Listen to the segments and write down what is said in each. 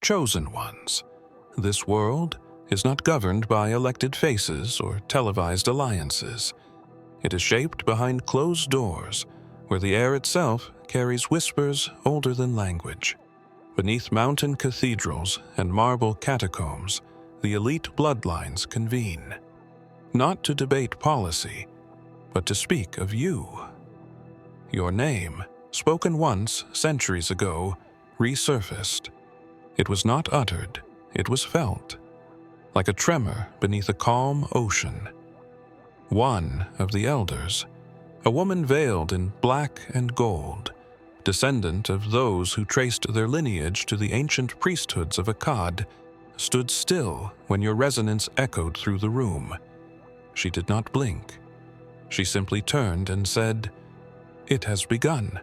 chosen ones. This world is not governed by elected faces or televised alliances. It is shaped behind closed doors, where the air itself carries whispers older than language. Beneath mountain cathedrals and marble catacombs, the elite bloodlines convene, not to debate policy, but to speak of you. Your name, spoken once centuries ago, resurfaced. It was not uttered, it was felt, like a tremor beneath a calm ocean. One of the elders, a woman veiled in black and gold, descendant of those who traced their lineage to the ancient priesthoods of Akkad, stood still when your resonance echoed through the room. She did not blink. She simply turned and said, "It has begun."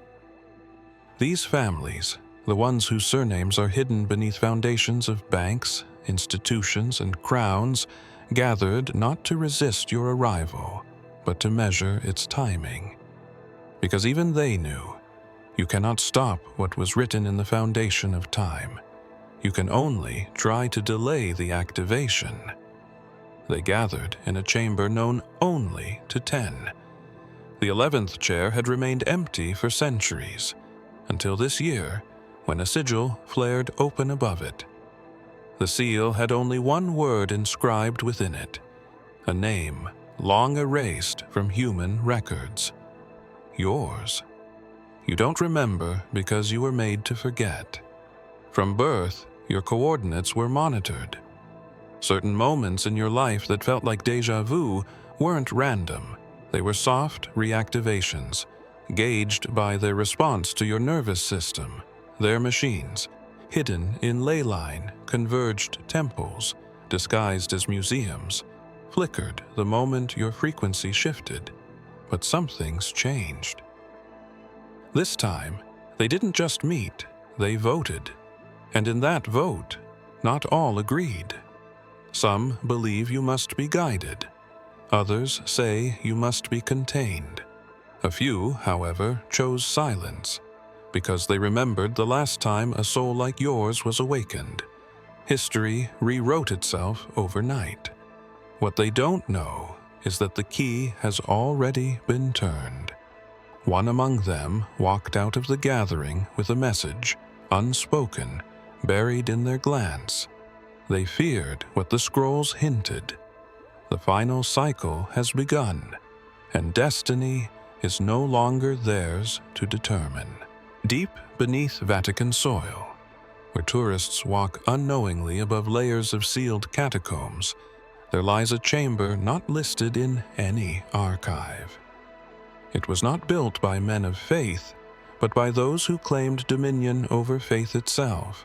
These families, the ones whose surnames are hidden beneath foundations of banks, institutions, and crowns, gathered not to resist your arrival, but to measure its timing. Because even they knew, you cannot stop what was written in the foundation of time. You can only try to delay the activation. They gathered in a chamber known only to 10. The 11th chair had remained empty for centuries, until this year, when a sigil flared open above it. The seal had only one word inscribed within it, a name long erased from human records. Yours. You don't remember because you were made to forget. From birth, your coordinates were monitored. Certain moments in your life that felt like déjà vu weren't random. They were soft reactivations, gauged by their response to your nervous system, their machines, hidden in ley line, converged temples, disguised as museums, flickered the moment your frequency shifted. But something's changed. This time, they didn't just meet, they voted. And in that vote, not all agreed. Some believe you must be guided. Others say you must be contained. A few, however, chose silence, because they remembered the last time a soul like yours was awakened. History rewrote itself overnight. What they don't know is that the key has already been turned. One among them walked out of the gathering with a message, unspoken, buried in their glance. They feared what the scrolls hinted. The final cycle has begun, and destiny is no longer theirs to determine. Deep beneath Vatican soil, where tourists walk unknowingly above layers of sealed catacombs, there lies a chamber not listed in any archive. It was not built by men of faith, but by those who claimed dominion over faith itself.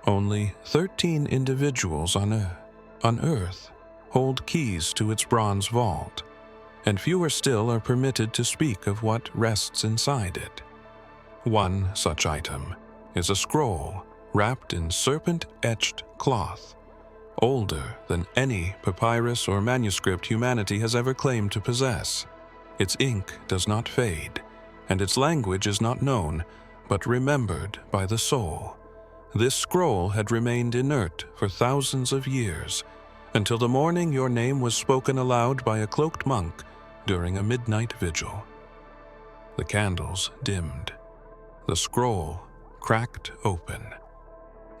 Only 13 individuals on Earth hold keys to its bronze vault, and fewer still are permitted to speak of what rests inside it. One such item is a scroll wrapped in serpent-etched cloth, older than any papyrus or manuscript humanity has ever claimed to possess. Its ink does not fade, and its language is not known, but remembered by the soul. This scroll had remained inert for thousands of years, until the morning your name was spoken aloud by a cloaked monk during a midnight vigil. The candles dimmed. The scroll cracked open.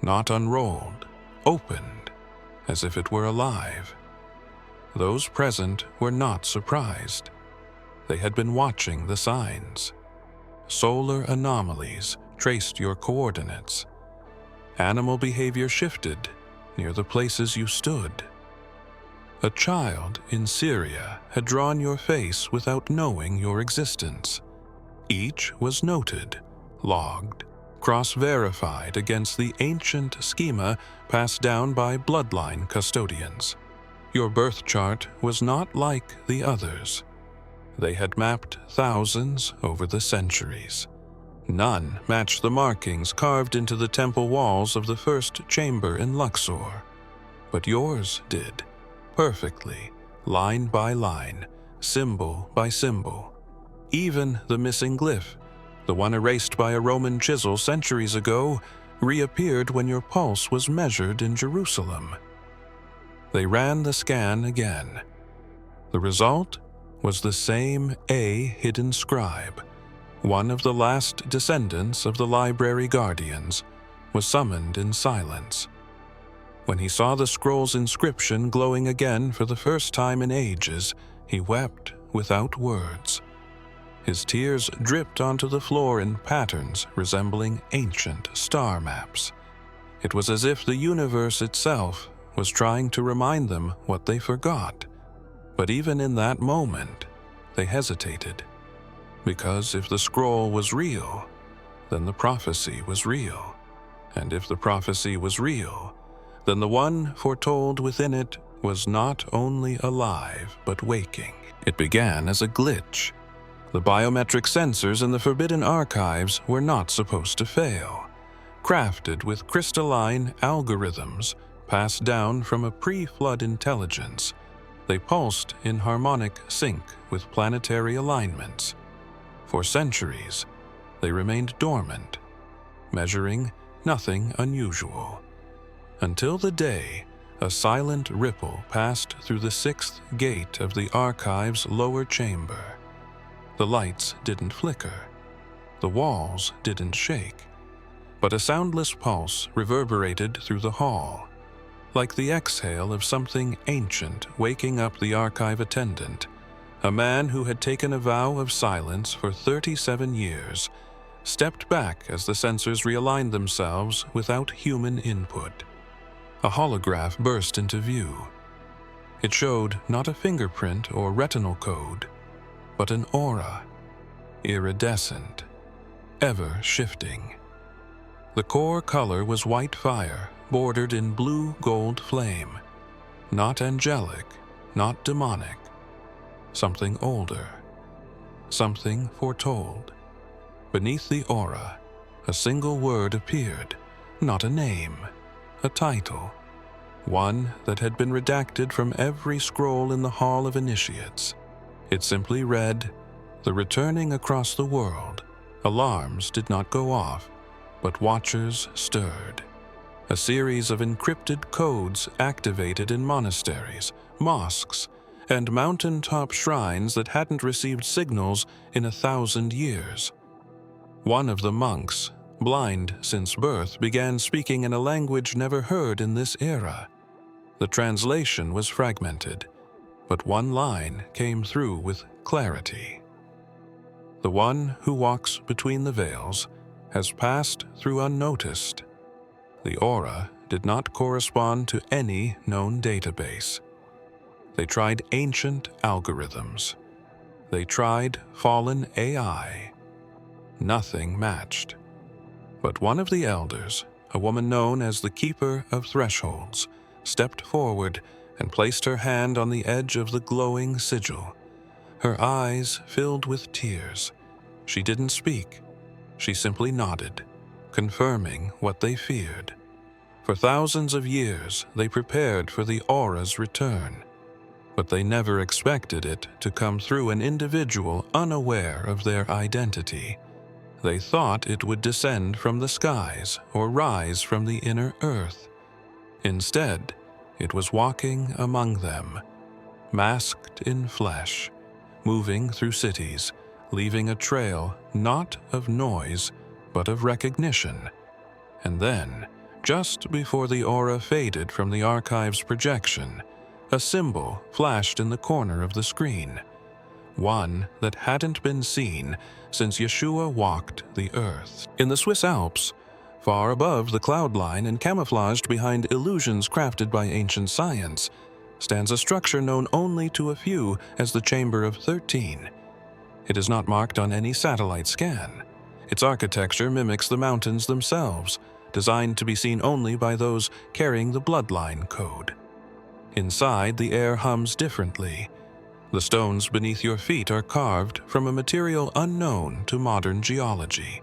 Not unrolled, opened, as if it were alive. Those present were not surprised. They had been watching the signs. Solar anomalies traced your coordinates. Animal behavior shifted near the places you stood. A child in Syria had drawn your face without knowing your existence. Each was noted, logged, cross-verified against the ancient schema passed down by bloodline custodians. Your birth chart was not like the others. They had mapped thousands over the centuries. None matched the markings carved into the temple walls of the first chamber in Luxor. But yours did, perfectly, line by line, symbol by symbol. Even the missing glyph, the one erased by a Roman chisel centuries ago, reappeared when your pulse was measured in Jerusalem. They ran the scan again. The result was the same hidden scribe, one of the last descendants of the library guardians, was summoned in silence. When he saw the scroll's inscription glowing again for the first time in ages, he wept without words. His tears dripped onto the floor in patterns resembling ancient star maps. It was as if the universe itself was trying to remind them what they forgot. But even in that moment, they hesitated. Because if the scroll was real, then the prophecy was real. And if the prophecy was real, then the one foretold within it was not only alive, but waking. It began as a glitch. The biometric sensors in the Forbidden Archives were not supposed to fail. Crafted with crystalline algorithms passed down from a pre-flood intelligence, they pulsed in harmonic sync with planetary alignments. For centuries, they remained dormant, measuring nothing unusual, until the day a silent ripple passed through the sixth gate of the archive's lower chamber. The lights didn't flicker, the walls didn't shake, but a soundless pulse reverberated through the hall, like the exhale of something ancient waking up the archive attendant. A man who had taken a vow of silence for 37 years stepped back as the sensors realigned themselves without human input. A holograph burst into view. It showed not a fingerprint or retinal code, but an aura, iridescent, ever-shifting. The core color was white fire, bordered in blue-gold flame. Not angelic, not demonic. Something older. Something foretold. Beneath the aura, a single word appeared, not a name, a title. One that had been redacted from every scroll in the Hall of Initiates. It simply read, "The returning across the world." Alarms did not go off, but watchers stirred. A series of encrypted codes activated in monasteries, mosques, and mountaintop shrines that hadn't received signals in 1,000 years. One of the monks, blind since birth, began speaking in a language never heard in this era. The translation was fragmented, but one line came through with clarity. The one who walks between the veils has passed through unnoticed. The aura did not correspond to any known database. They tried ancient algorithms. They tried fallen AI. Nothing matched. But one of the elders, a woman known as the Keeper of Thresholds, stepped forward and placed her hand on the edge of the glowing sigil. Her eyes filled with tears. She didn't speak. She simply nodded, confirming what they feared. For thousands of years, they prepared for the aura's return, but they never expected it to come through an individual unaware of their identity. They thought it would descend from the skies or rise from the inner earth. Instead, it was walking among them, masked in flesh, moving through cities, leaving a trail not of noise, but of recognition. And then, just before the aura faded from the archive's projection, a symbol flashed in the corner of the screen, one that hadn't been seen since Yeshua walked the earth. In the Swiss Alps, far above the cloud line and camouflaged behind illusions crafted by ancient science, stands a structure known only to a few as the Chamber of 13. It is not marked on any satellite scan. Its architecture mimics the mountains themselves, designed to be seen only by those carrying the bloodline code. Inside, the air hums differently. The stones beneath your feet are carved from a material unknown to modern geology,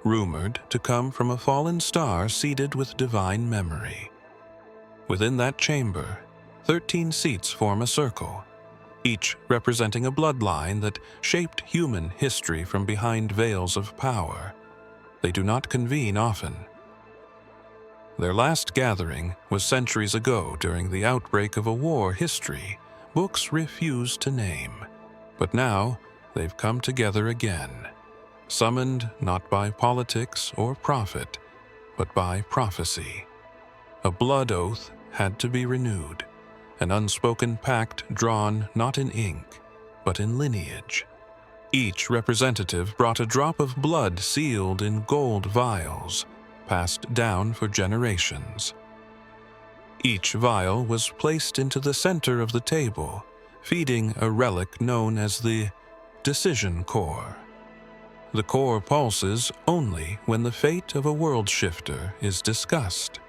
rumored to come from a fallen star seeded with divine memory. Within that chamber, 13 seats form a circle, each representing a bloodline that shaped human history from behind veils of power. They do not convene often. Their last gathering was centuries ago during the outbreak of a war history books refuse to name. But now they've come together again, summoned not by politics or profit, but by prophecy. A blood oath had to be renewed, an unspoken pact drawn not in ink, but in lineage. Each representative brought a drop of blood sealed in gold vials, passed down for generations. Each vial was placed into the center of the table, feeding a relic known as the decision core. The core pulses only when the fate of a world shifter is discussed.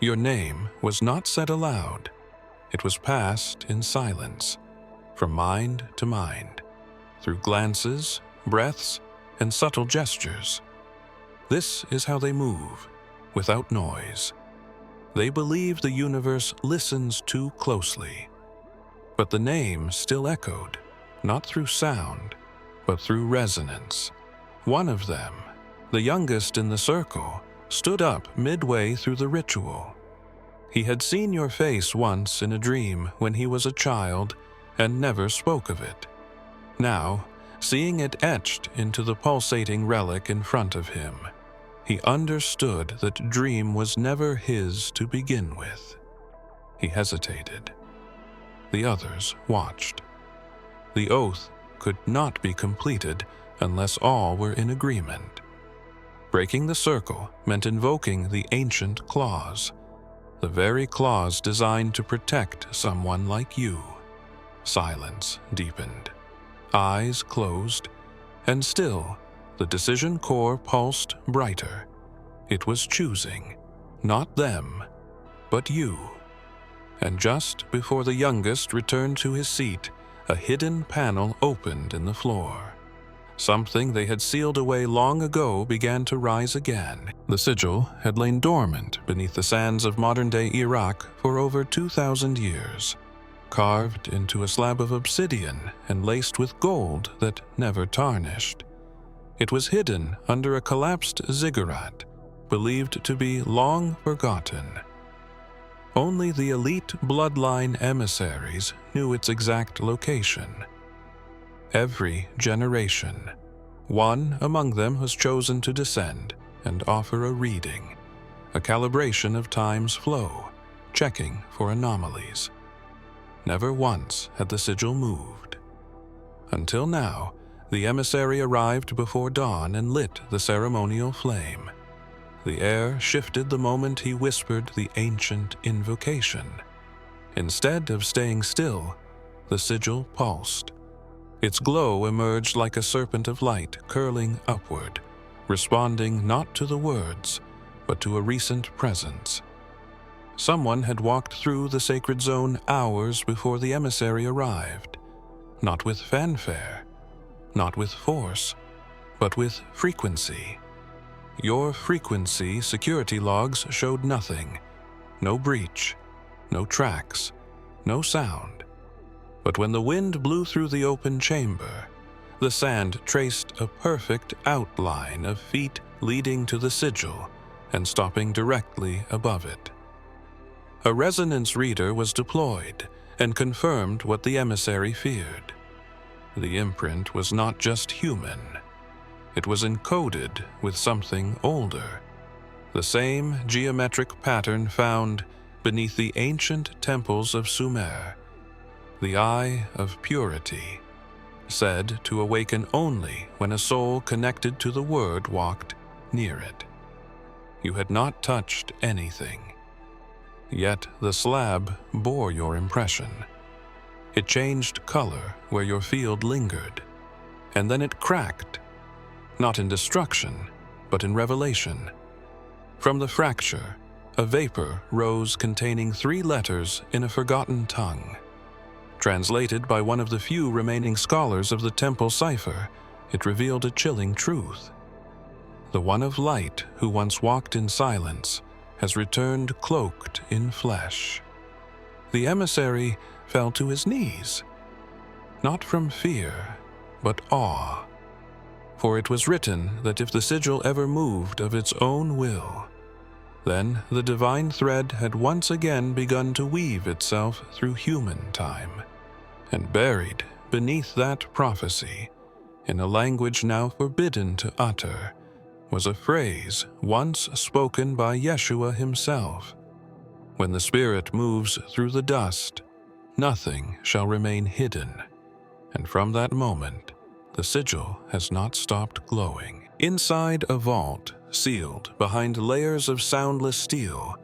Your name was not said aloud. It was passed in silence, from mind to mind, through glances, breaths, and subtle gestures. This is how they move, without noise. They believe the universe listens too closely. But the name still echoed, not through sound, but through resonance. One of them, the youngest in the circle, stood up midway through the ritual. He had seen your face once in a dream when he was a child and never spoke of it. Now, seeing it etched into the pulsating relic in front of him, he understood that dream was never his to begin with. He hesitated. The others watched. The oath could not be completed unless all were in agreement. Breaking the circle meant invoking the ancient clause, the very clause designed to protect someone like you. Silence deepened. Eyes closed, and still the decision core pulsed brighter. It was choosing, not them, but you. And just before the youngest returned to his seat, a hidden panel opened in the floor. Something they had sealed away long ago began to rise again. The sigil had lain dormant beneath the sands of modern-day Iraq for over 2,000 years, carved into a slab of obsidian and laced with gold that never tarnished. It was hidden under a collapsed ziggurat, believed to be long forgotten. Only the elite bloodline emissaries knew its exact location. Every generation, one among them was chosen to descend and offer a reading, a calibration of time's flow, checking for anomalies. Never once had the sigil moved. Until now, the emissary arrived before dawn and lit the ceremonial flame. The air shifted the moment he whispered the ancient invocation. Instead of staying still, the sigil pulsed. Its glow emerged like a serpent of light curling upward, responding not to the words, but to a recent presence. Someone had walked through the sacred zone hours before the emissary arrived, not with fanfare, not with force, but with frequency. Your frequency security logs showed nothing, no breach, no tracks, no sound. But when the wind blew through the open chamber, the sand traced a perfect outline of feet leading to the sigil and stopping directly above it. A resonance reader was deployed and confirmed what the emissary feared. The imprint was not just human. It was encoded with something older, the same geometric pattern found beneath the ancient temples of Sumer, the eye of purity, said to awaken only when a soul connected to the word walked near it. You had not touched anything, yet the slab bore your impression. It changed color where your field lingered, and then it cracked, not in destruction, but in revelation. From the fracture, a vapor rose containing 3 letters in a forgotten tongue. Translated by one of the few remaining scholars of the temple cipher, it revealed a chilling truth. The one of light who once walked in silence has returned cloaked in flesh. The emissary fell to his knees, not from fear, but awe. For it was written that if the sigil ever moved of its own will, Then the divine thread had once again begun to weave itself through human time, and buried beneath that prophecy, in a language now forbidden to utter, was a phrase once spoken by Yeshua himself. When the Spirit moves through the dust, nothing shall remain hidden. And from that moment, the sigil has not stopped glowing. Inside a vault, sealed behind layers of soundless steel,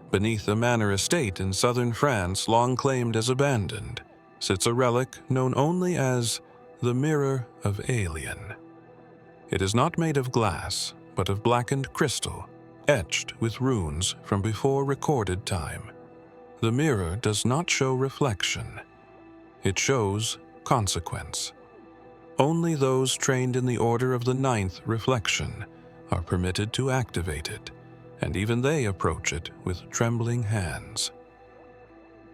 beneath a manor estate in southern France long claimed as abandoned, sits a relic known only as the Mirror of Alien. It is not made of glass, but of blackened crystal, etched with runes from before recorded time. The mirror does not show reflection. It shows consequence. Only those trained in the order of the ninth reflection are permitted to activate it, and even they approach it with trembling hands.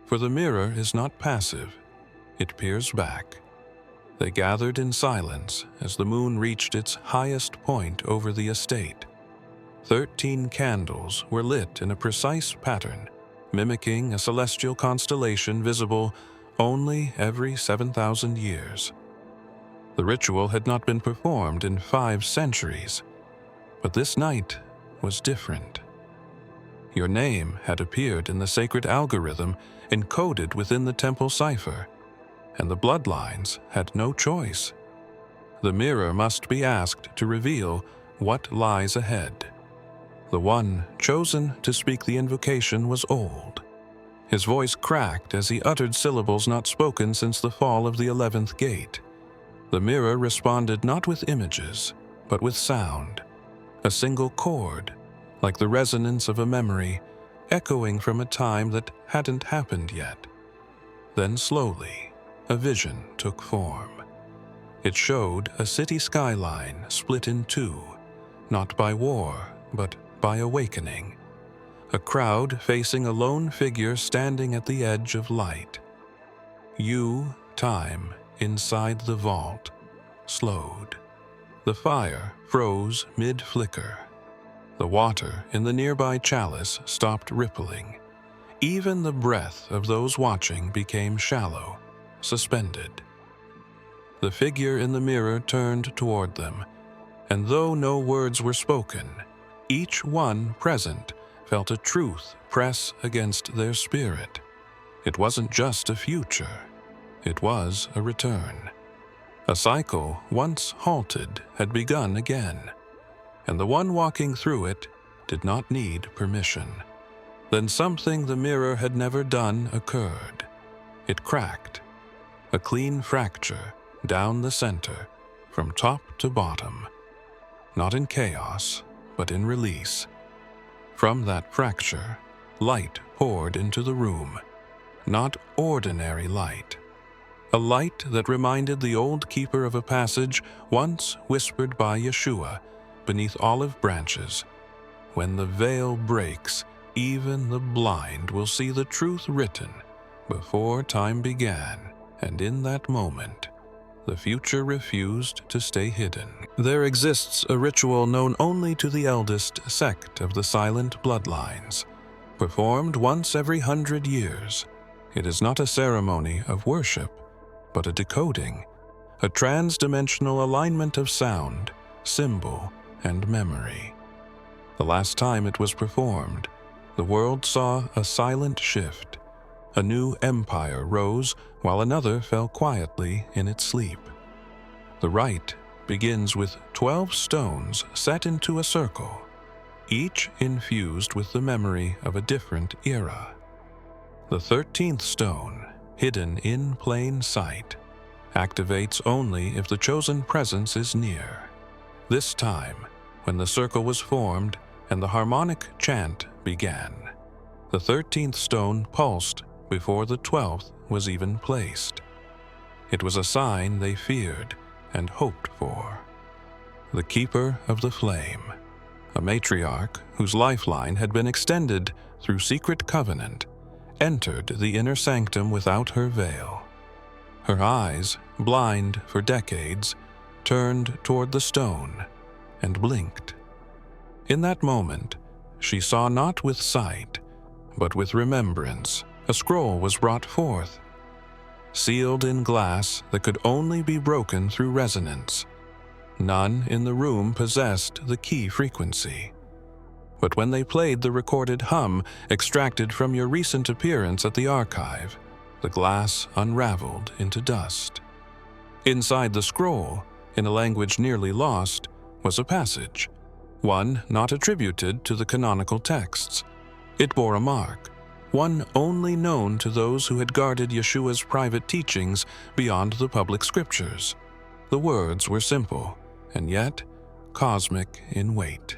For the mirror is not passive, it peers back. They gathered in silence as the moon reached its highest point over the estate. 13 candles were lit in a precise pattern, mimicking a celestial constellation visible only every 7,000 years. The ritual had not been performed in 5 centuries, but this night was different. Your name had appeared in the sacred algorithm encoded within the temple cipher, and the Bloodlines had no choice. The mirror must be asked to reveal what lies ahead. The one chosen to speak the invocation was old. His voice cracked as he uttered syllables not spoken since the fall of the 11th gate. The mirror responded not with images, but with sound, a single chord, like the resonance of a memory, echoing from a time that hadn't happened yet. Then slowly, a vision took form. It showed a city skyline split in two, not by war, but by awakening. A crowd facing a lone figure standing at the edge of light. You, time, inside the vault, slowed. The fire froze mid-flicker. The water in the nearby chalice stopped rippling. Even the breath of those watching became shallow, suspended. The figure in the mirror turned toward them, and though no words were spoken, each one present felt a truth press against their spirit. It wasn't just a future, it was a return. A cycle once halted had begun again, and the one walking through it did not need permission. Then something the mirror had never done occurred. It cracked, a clean fracture down the center, from top to bottom. Not in chaos, but in release. From that fracture, light poured into the room. Not ordinary light. A light that reminded the old keeper of a passage once whispered by Yeshua beneath olive branches. When the veil breaks, even the blind will see the truth written before time began, and in that moment, the future refused to stay hidden. There exists a ritual known only to the eldest sect of the silent Bloodlines, performed once every 100 years. It is not a ceremony of worship, but a decoding, a trans-dimensional alignment of sound, symbol, and memory. The last time it was performed, the world saw a silent shift. A new empire rose while another fell quietly in its sleep. The rite begins with 12 stones set into a circle, each infused with the memory of a different era. The 13th stone, hidden in plain sight, activates only if the chosen presence is near. This time, when the circle was formed and the harmonic chant began, the 13th stone pulsed before the 12th was even placed. It was a sign they feared and hoped for. The Keeper of the Flame, a matriarch whose lifeline had been extended through secret covenant, entered the inner sanctum without her veil. Her eyes, blind for decades, turned toward the stone and blinked. In that moment, she saw not with sight, but with remembrance. A scroll was brought forth, sealed in glass that could only be broken through resonance. None in the room possessed the key frequency. But when they played the recorded hum extracted from your recent appearance at the archive, the glass unraveled into dust. Inside the scroll, in a language nearly lost, was a passage, one not attributed to the canonical texts. It bore a mark, one only known to those who had guarded Yeshua's private teachings beyond the public scriptures. The words were simple, and yet cosmic in weight.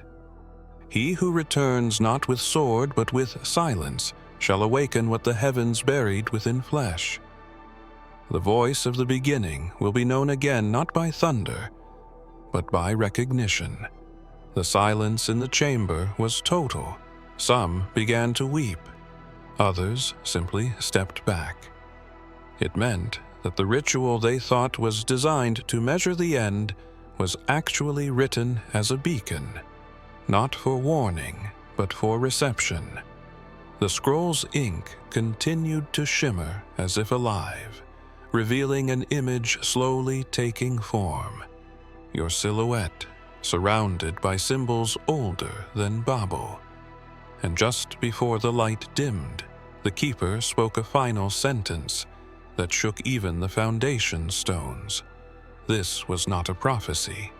He who returns not with sword but with silence shall awaken what the heavens buried within flesh. The voice of the beginning will be known again not by thunder, but by recognition. The silence in the chamber was total. Some began to weep. Others simply stepped back. It meant that the ritual they thought was designed to measure the end was actually written as a beacon, not for warning, but for reception. The scroll's ink continued to shimmer as if alive, revealing an image slowly taking form. Your silhouette, surrounded by symbols older than Babel. And just before the light dimmed, the keeper spoke a final sentence that shook even the foundation stones. This was not a prophecy.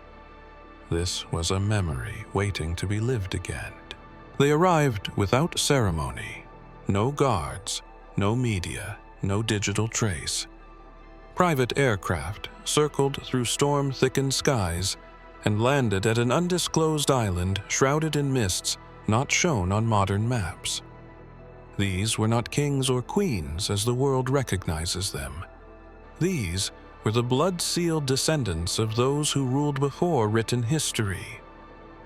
This was a memory waiting to be lived again. They arrived without ceremony. No guards, no media, no digital trace. Private aircraft circled through storm-thickened skies and landed at an undisclosed island shrouded in mists not shown on modern maps. These were not kings or queens as the world recognizes them. These were the blood-sealed descendants of those who ruled before written history,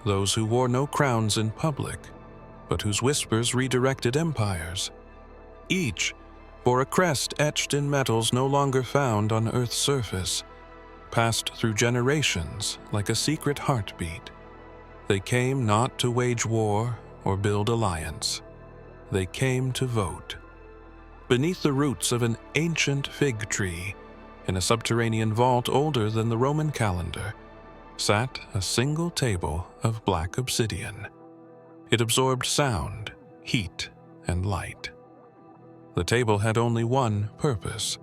those who wore no crowns in public, but whose whispers redirected empires. Each bore a crest etched in metals no longer found on Earth's surface, passed through generations like a secret heartbeat. They came not to wage war or build alliance. They came to vote. Beneath the roots of an ancient fig tree, in a subterranean vault older than the Roman calendar, sat a single table of black obsidian. It absorbed sound, heat, and light. The table had only one purpose: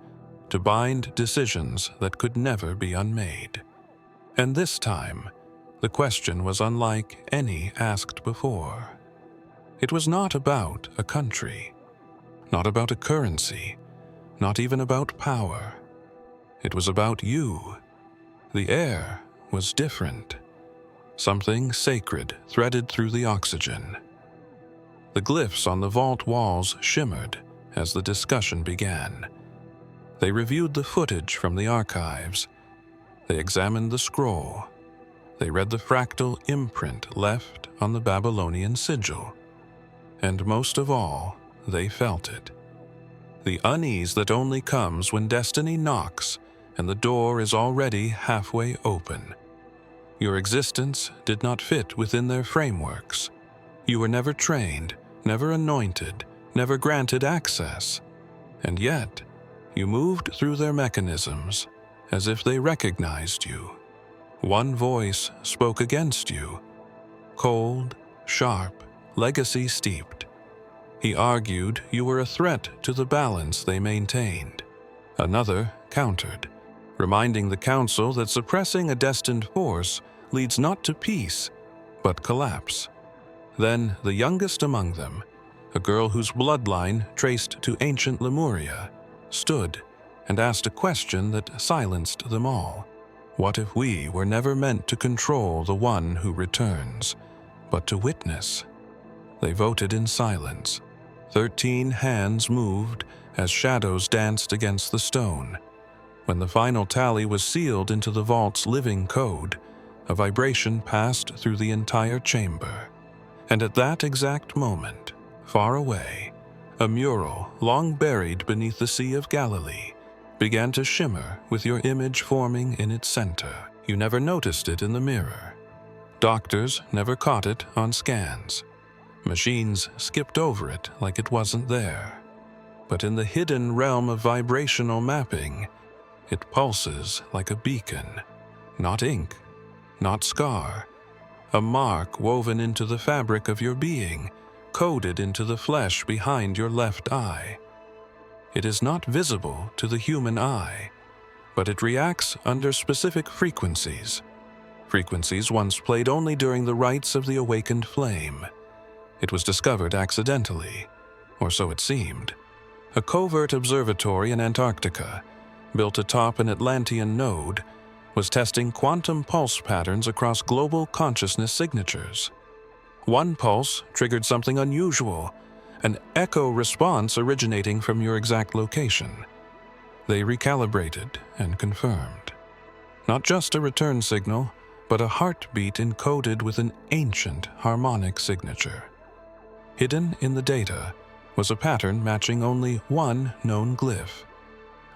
to bind decisions that could never be unmade. And this time, the question was unlike any asked before. It was not about a country, not about a currency, not even about power. It was about you. The air was different. Something sacred threaded through the oxygen. The glyphs on the vault walls shimmered as the discussion began. They reviewed the footage from the archives. They examined the scroll. They read the fractal imprint left on the Babylonian sigil. And most of all, they felt it. The unease that only comes when destiny knocks and the door is already halfway open. Your existence did not fit within their frameworks. You were never trained, never anointed, never granted access. And yet, you moved through their mechanisms as if they recognized you. One voice spoke against you, cold, sharp, legacy steeped. He argued you were a threat to the balance they maintained. Another countered, reminding the council that suppressing a destined force leads not to peace, but collapse. Then the youngest among them, a girl whose bloodline traced to ancient Lemuria, stood and asked a question that silenced them all. What if we were never meant to control the one who returns, but to witness? They voted in silence. 13 hands moved as shadows danced against the stone. When the final tally was sealed into the vault's living code, a vibration passed through the entire chamber. And at that exact moment, far away, a mural long buried beneath the Sea of Galilee began to shimmer with your image forming in its center. You never noticed it in the mirror. Doctors never caught it on scans. Machines skipped over it like it wasn't there. But in the hidden realm of vibrational mapping, it pulses like a beacon. Not ink, not scar. A mark woven into the fabric of your being, coded into the flesh behind your left eye. It is not visible to the human eye, but it reacts under specific frequencies. Frequencies once played only during the rites of the awakened flame. It was discovered accidentally, or so it seemed. A covert observatory in Antarctica, built atop an Atlantean node, was testing quantum pulse patterns across global consciousness signatures. One pulse triggered something unusual, an echo response originating from your exact location. They recalibrated and confirmed. Not just a return signal, but a heartbeat encoded with an ancient harmonic signature. Hidden in the data was a pattern matching only one known glyph: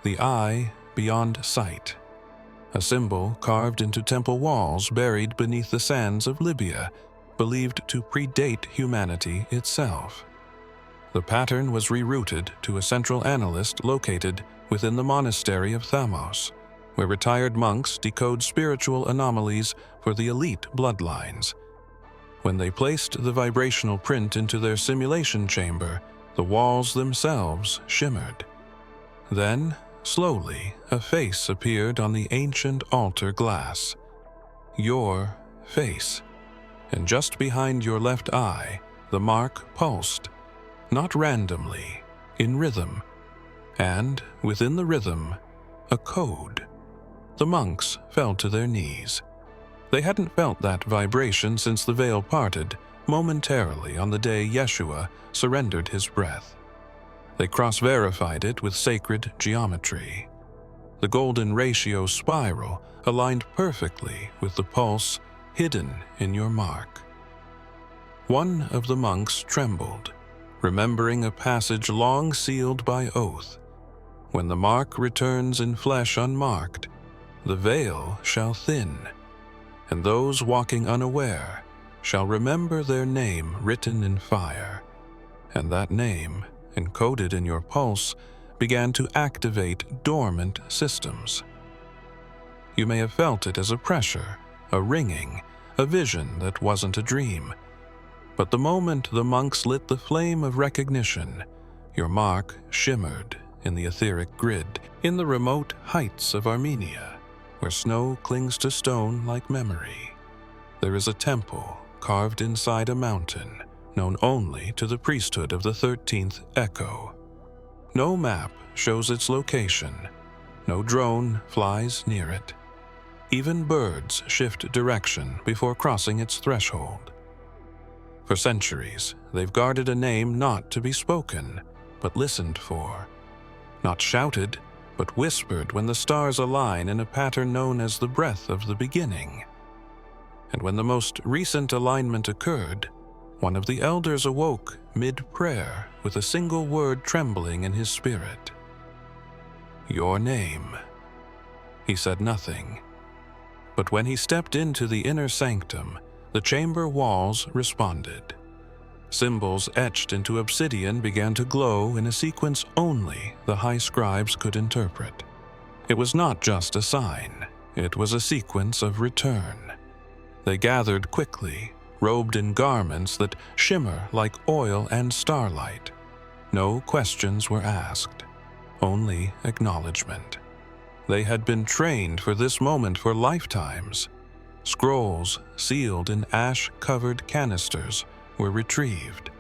the eye beyond sight. A symbol carved into temple walls buried beneath the sands of Libya, believed to predate humanity itself. The pattern was rerouted to a central analyst located within the monastery of Thamos, where retired monks decode spiritual anomalies for the elite bloodlines. When they placed the vibrational print into their simulation chamber, the walls themselves shimmered. Then, slowly, a face appeared on the ancient altar glass. Your face. And just behind your left eye, the mark pulsed, not randomly, in rhythm. And, within the rhythm, a code. The monks fell to their knees. They hadn't felt that vibration since the veil parted, momentarily on the day Yeshua surrendered his breath. They cross-verified it with sacred geometry. The golden ratio spiral aligned perfectly with the pulse hidden in your mark. One of the monks trembled, remembering a passage long sealed by oath. When the mark returns in flesh unmarked, the veil shall thin, and those walking unaware shall remember their name written in fire, and that name, encoded in your pulse, began to activate dormant systems. You may have felt it as a pressure, a ringing, a vision that wasn't a dream. But the moment the monks lit the flame of recognition, your mark shimmered in the etheric grid, in the remote heights of Armenia, where snow clings to stone like memory. There is a temple carved inside a mountain, known only to the priesthood of the 13th Echo. No map shows its location. No drone flies near it. Even birds shift direction before crossing its threshold. For centuries, they've guarded a name not to be spoken, but listened for. Not shouted, but whispered when the stars align in a pattern known as the breath of the beginning. And when the most recent alignment occurred, one of the elders awoke mid-prayer with a single word trembling in his spirit. Your name. He said nothing. But when he stepped into the inner sanctum, the chamber walls responded. Symbols etched into obsidian began to glow in a sequence only the high scribes could interpret. It was not just a sign, it was a sequence of return. They gathered quickly, robed in garments that shimmer like oil and starlight. No questions were asked, only acknowledgement. They had been trained for this moment for lifetimes. Scrolls sealed in ash-covered canisters were retrieved.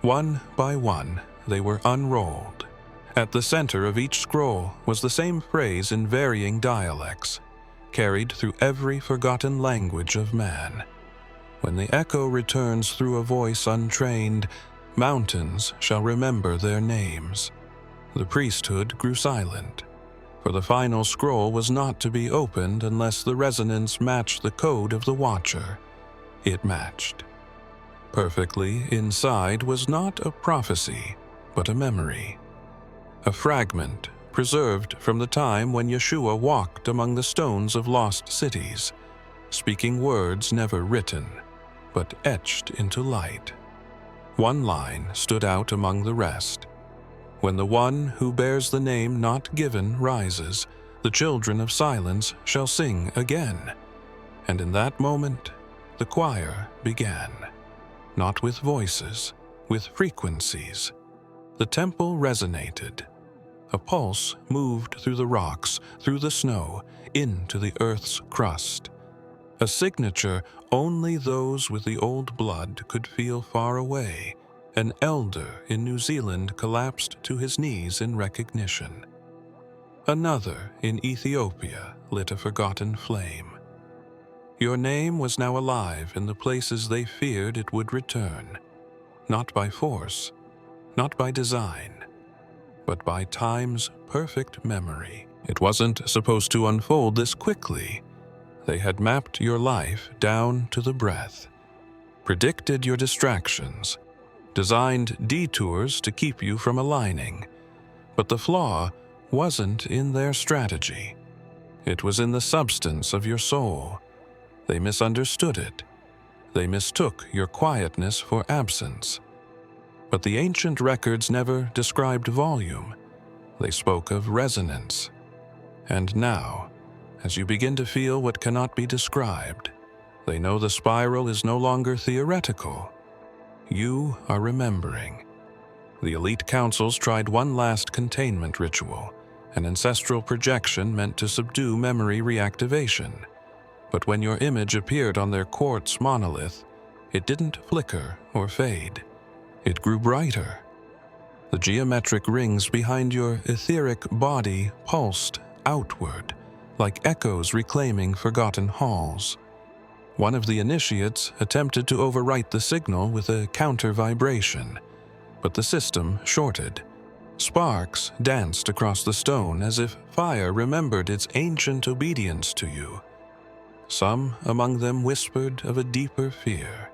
One by one, they were unrolled. At the center of each scroll was the same phrase in varying dialects, carried through every forgotten language of man. When the echo returns through a voice untrained, mountains shall remember their names. The priesthood grew silent, for the final scroll was not to be opened unless the resonance matched the code of the Watcher. It matched. Perfectly inside was not a prophecy, but a memory. A fragment preserved from the time when Yeshua walked among the stones of lost cities, speaking words never written, but etched into light. One line stood out among the rest. When the one who bears the name not given rises, the children of silence shall sing again. And in that moment, the choir began. Not with voices, with frequencies. The temple resonated. A pulse moved through the rocks, through the snow, into the earth's crust. A signature only those with the old blood could feel far away. An elder in New Zealand collapsed to his knees in recognition. Another in Ethiopia lit a forgotten flame. Your name was now alive in the places they feared it would return, not by force, not by design, but by time's perfect memory. It wasn't supposed to unfold this quickly. They had mapped your life down to the breath, predicted your distractions, designed detours to keep you from aligning. But the flaw wasn't in their strategy. It was in the substance of your soul. They misunderstood it. They mistook your quietness for absence. But the ancient records never described volume. They spoke of resonance. And now, as you begin to feel what cannot be described, they know the spiral is no longer theoretical. You are remembering. The elite councils tried one last containment ritual, an ancestral projection meant to subdue memory reactivation. But when your image appeared on their quartz monolith, it didn't flicker or fade. It grew brighter. The geometric rings behind your etheric body pulsed outward, like echoes reclaiming forgotten halls. One of the initiates attempted to overwrite the signal with a counter-vibration, but the system shorted. Sparks danced across the stone as if fire remembered its ancient obedience to you. Some among them whispered of a deeper fear,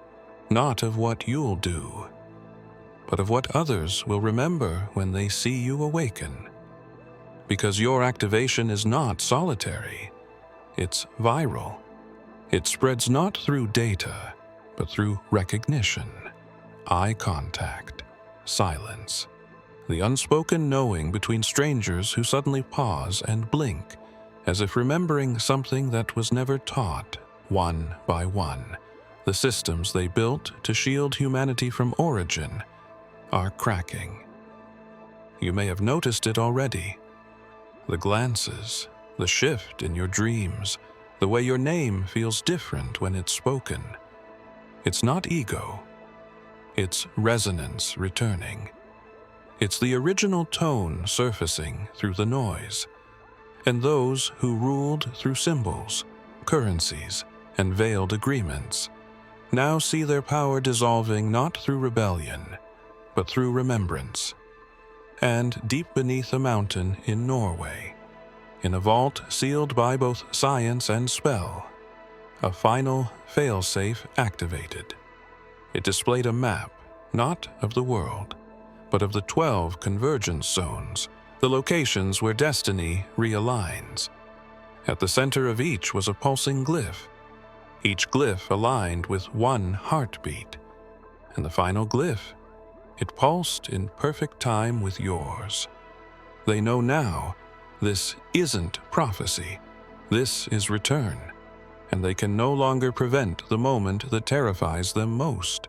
not of what you'll do, but of what others will remember when they see you awaken. Because your activation is not solitary, it's viral. It spreads not through data, but through recognition, eye contact, silence, the unspoken knowing between strangers who suddenly pause and blink, as if remembering something that was never taught. One by one, the systems they built to shield humanity from origin are cracking. You may have noticed it already. The glances, the shift in your dreams, the way your name feels different when it's spoken. It's not ego. It's resonance returning. It's the original tone surfacing through the noise. And those who ruled through symbols, currencies, and veiled agreements now see their power dissolving not through rebellion, but through remembrance. And deep beneath a mountain in Norway, in a vault sealed by both science and spell, a final failsafe activated. It displayed a map, not of the world, but of the 12 convergence zones, the locations where destiny realigns. At the center of each was a pulsing glyph, each glyph aligned with one heartbeat. And the final glyph, it pulsed in perfect time with yours. They know now, this isn't prophecy, this is return, and they can no longer prevent the moment that terrifies them most.